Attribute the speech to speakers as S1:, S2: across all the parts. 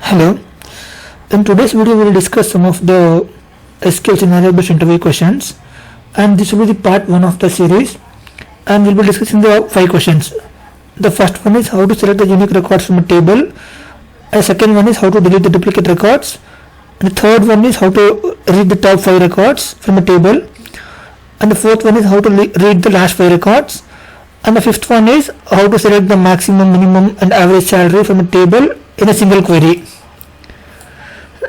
S1: Hello. In today's video, we will discuss some of the SQL scenario-based interview questions, and this will be the part 1 of the series, and we'll be discussing the 5 questions. The first one is how to select the unique records from a table. The second one is how to delete the duplicate records. And the third one is how to read the top 5 records from a table. And the fourth one is how to read the last 5 records. And the fifth one is how to select the maximum, minimum, and average salary from a table in a single query.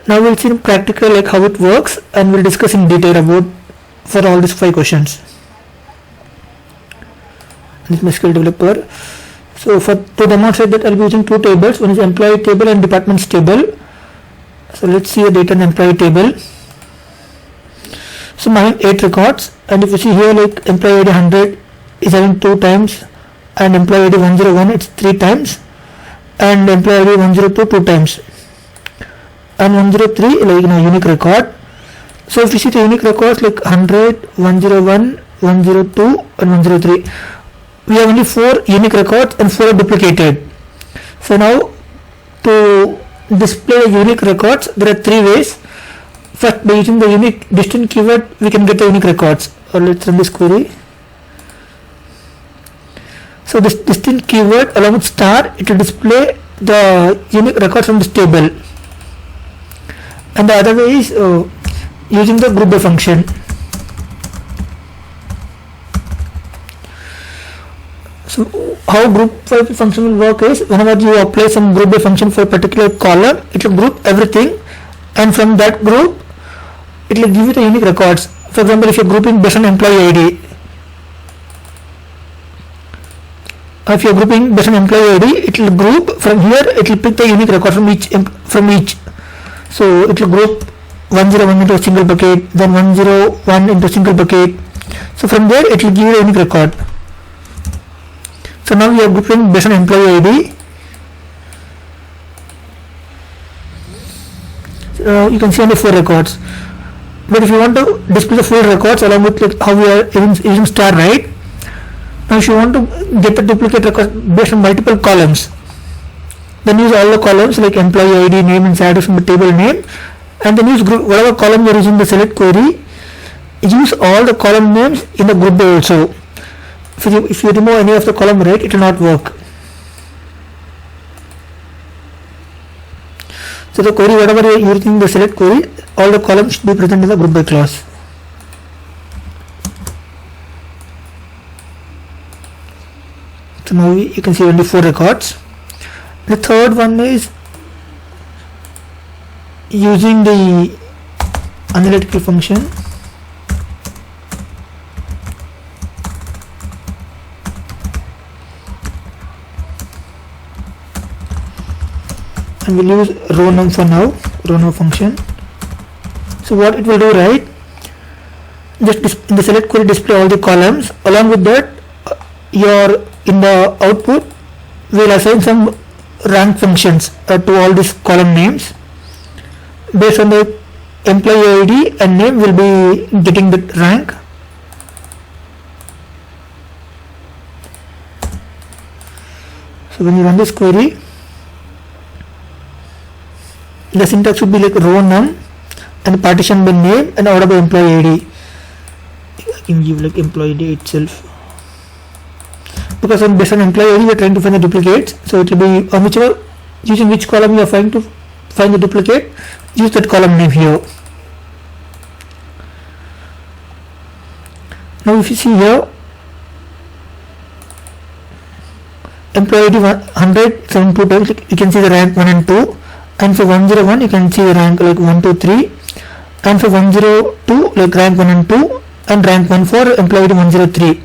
S1: Now we'll see in practical like how it works, and we'll discuss in detail about for all these 5 questions. This is my SQL developer. So to demonstrate that, I'll be using 2 tables. One is employee table and departments table. So let's see the data in employee table. So I'm having 8 records, and if you see here, like employee ID 100 is having 2 times, and employee ID 101 it's 3 times, and employee ID 102 2 times, and 103 like in a unique record. So if you see the unique records like 100, 101, 102 and 103, we have only 4 unique records and 4 are duplicated. So now to display the unique records, there are 3 ways. First, by using the unique distinct keyword, we can get the unique records. Or let's run this query. So this distinct keyword along with star, it will display the unique records from this table. And the other way is using the group by function. So how group by function will work is, whenever you apply some group by function for a particular column, it will group everything, and from that group it will give you the unique records. For example, if you are grouping based on employee ID, if you are grouping based on employee ID, it will group from here, it will pick the unique record from each. So it will group 101 into a single bucket, then 101 into a single bucket. So from there it will give you a unique record. So now we are grouping based on employee ID. You can see only 4 records. But if you want to display the full records along with like how we are using star, right? Now if you want to get the duplicate records based on multiple columns, then use all the columns like employee ID, name and salary from the table name, and then use group, whatever column you are using the select query, use all the column names in the group by also. If you remove any of the column, right, it will not work. So the query, whatever you are using the select query, all the columns should be present in the group by clause. So now you can see only 4 records. The third one is using the analytical function. And we'll use row num for now, row num function. So what it will do, right, just in the select query display all the columns. Along with that, in the output we'll assign some rank functions to all these column names. Based on the employee ID and name, will be getting the rank. So when you run this query, the syntax would be like row num and partition by name and order by employee ID. I can give like employee ID itself, because based on employee ID we are trying to find the duplicates. So it will be on whichever, using which column you are trying to find the duplicate, use that column name here. Now if you see here, employee ID 100 72 times, you can see the rank 1 and 2, and for 101 you can see the rank like 1 2 3, and for 102 like rank 1 and 2, and rank 1 for employee ID 103.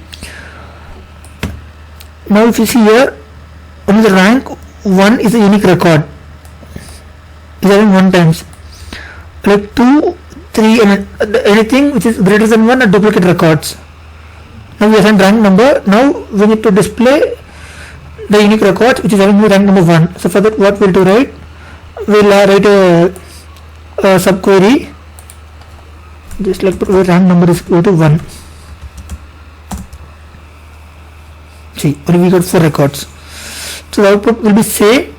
S1: Now if you see here, only the rank 1 is a unique record, is having 1 times, like 2, 3 and anything which is greater than 1 are duplicate records. Now we assign rank number. Now we need to display the unique records which is having rank number 1. So for that, what we'll do, right, we'll write a subquery just like where rank number is equal to 1. See, only we got 4 records. So the output will be same.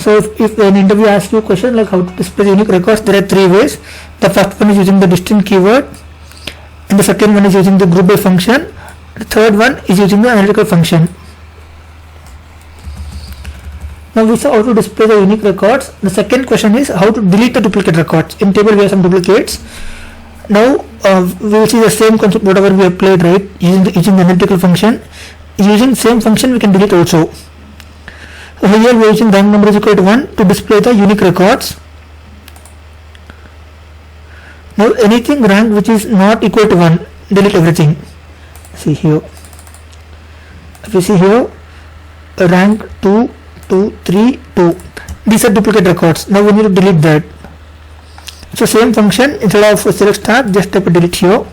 S1: So if an interview asks you a question like how to display unique records, there are three ways. The first one is using the distinct keyword, and the second one is using the group by function. The third one is using the analytical function. Now we saw how to display the unique records. The second question is how to delete the duplicate records. In table we have some duplicates. Now we will see the same concept whatever we have played, right? Using the analytical function. Using same function we can delete also. So here we are using rank number is equal to 1 to display the unique records. Now anything rank which is not equal to 1, delete everything. See here. If you see here, rank 2, 2, 3, 2. These are duplicate records. Now we need to delete that. So same function, instead of select star, just type a delete here.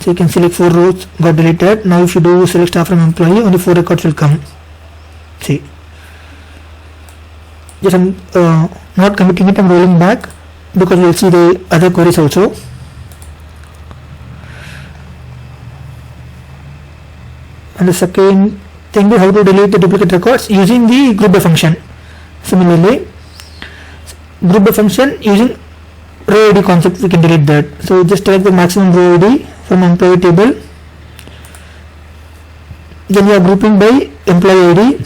S1: So you can select 4 rows got deleted. Now if you do select star from employee, only 4 records will come. See. Just I'm not committing it, I'm rolling back because we will see the other queries also. And the second thing is how to delete the duplicate records using the group by function. Similarly, group by function using row ID concept we can delete that. So just select the maximum row ID from employee table. Then we are grouping by employee ID.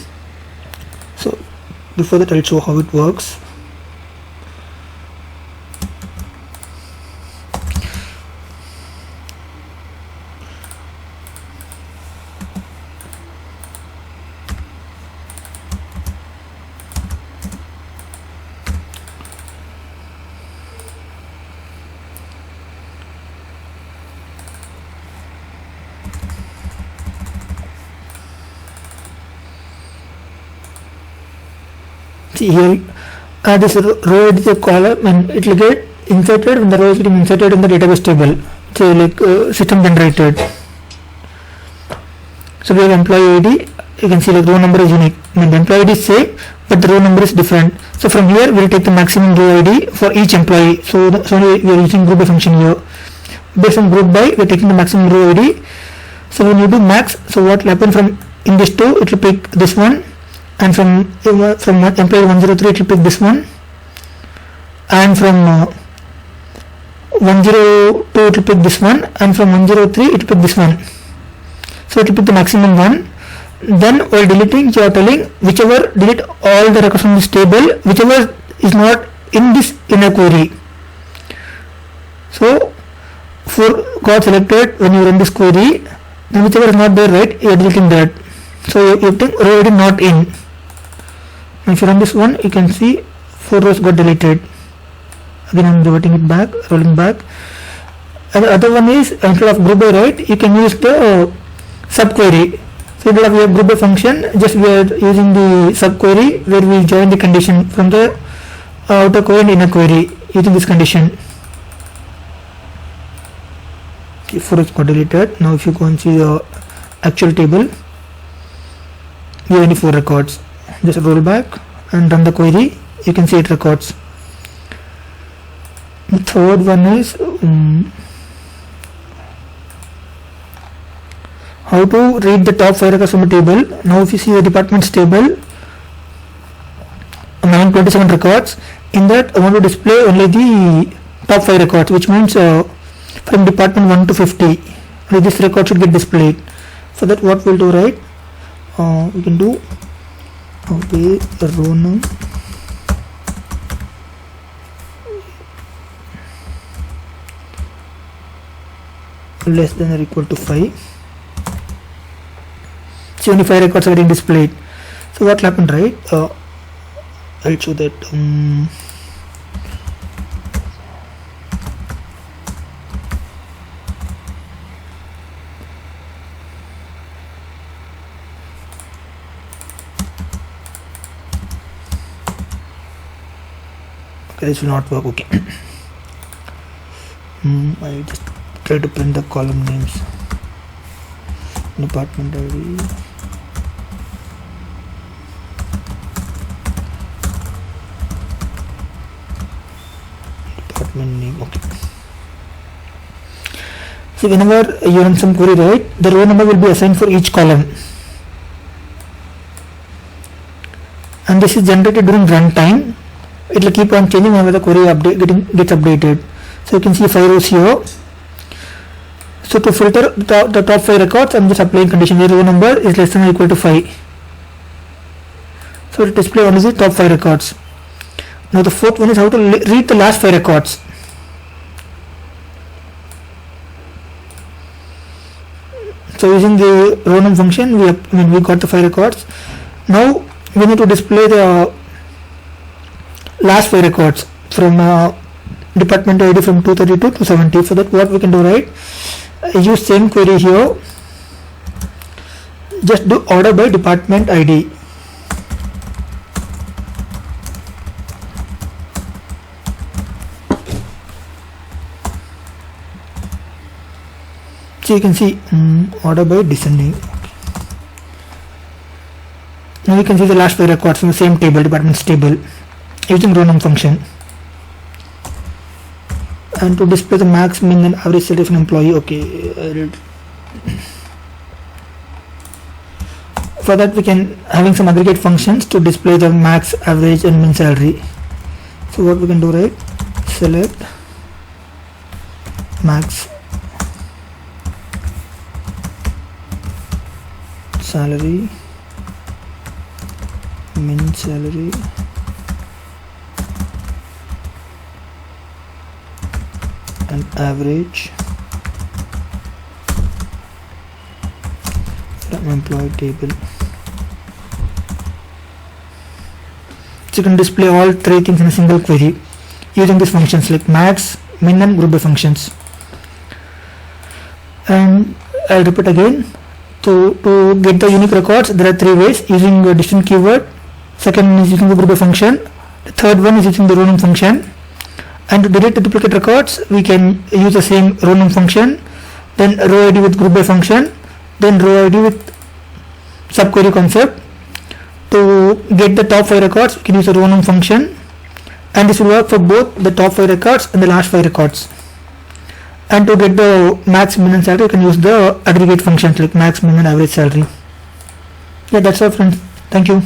S1: So before that I'll show how it works. See here, this row is a column and it will get inserted when the row is getting inserted in the database table. So like system generated. So we have employee ID. You can see like row number is unique. I mean the employee ID is same, but the row number is different. So from here we will take the maximum row ID for each employee. So we are using group by function here. Based on group by, we are taking the maximum row ID. So when you do max, so what will happen from in this two, it will pick this one. And from employee 103 it will pick this one, and from 102 it will pick this one, and from 103 it will pick this one. So it will pick the maximum one. Then while deleting you are telling whichever delete all the records from this table, whichever is not in this inner query. So 4 got selected when you run this query, then whichever is not there, right, you are deleting that. So you think row ID not in. If you run this one, you can see 4 rows got deleted. Again I am reverting it back, rolling back. And the other one is instead of group by, right, you can use the subquery. So instead of your group by function, just we are using the subquery where we join the condition from the outer query and inner query using this condition. 4 rows got deleted. Now if you go and see the actual table, you have only 4 records. Just roll back and run the query, you can see it records. The third one is how to read the top 5 records from a table. Now if you see the departments table, 927 records, in that I want to display only the top 5 records, which means from department 1 to 50, this record should get displayed. For that what we'll do, right, we can do okay, row number less than or equal to 5. So only 5 records are getting displayed. So what happened, right? I'll show that. This will not work. Okay. I just try to print the column names. Department ID. Department name. Okay. So whenever you run some query, right, the row number will be assigned for each column. and this is generated during runtime. It will keep on changing whenever the query gets updated. So you can see 5 rows here. So to filter the top 5 records, I'm just applying condition where row number is less than or equal to 5. So to display only the top 5 records. Now the fourth one is how to read the last 5 records. So using the row num function, we got the 5 records. Now we need to display the last 5 records from department ID from 232 to 270. For that, what we can do, right? Use same query here. Just do order by department ID. So you can see order by descending. Now you can see the last 5 records from the same table, departments table, using row num function. And to display the max, min and average salary of an employee, okay. For that we can having some aggregate functions to display the max, average and min salary. So what we can do, right? Select max salary, min salary, and average from employee table. So you can display all 3 things in a single query using these functions like max, min and group by functions. And I'll repeat again. To get the unique records, there are 3 ways: using the distinct keyword, second is using the group by function, the third one is using the row num function. And to delete the duplicate records, we can use the same row num function, then row ID with group by function, then row ID with subquery concept. To get the top 5 records, we can use the row num function, and this will work for both the top 5 records and the last 5 records. And to get the max, min and salary, you can use the aggregate functions like max, min and average salary. Yeah, that's all friends. Thank you.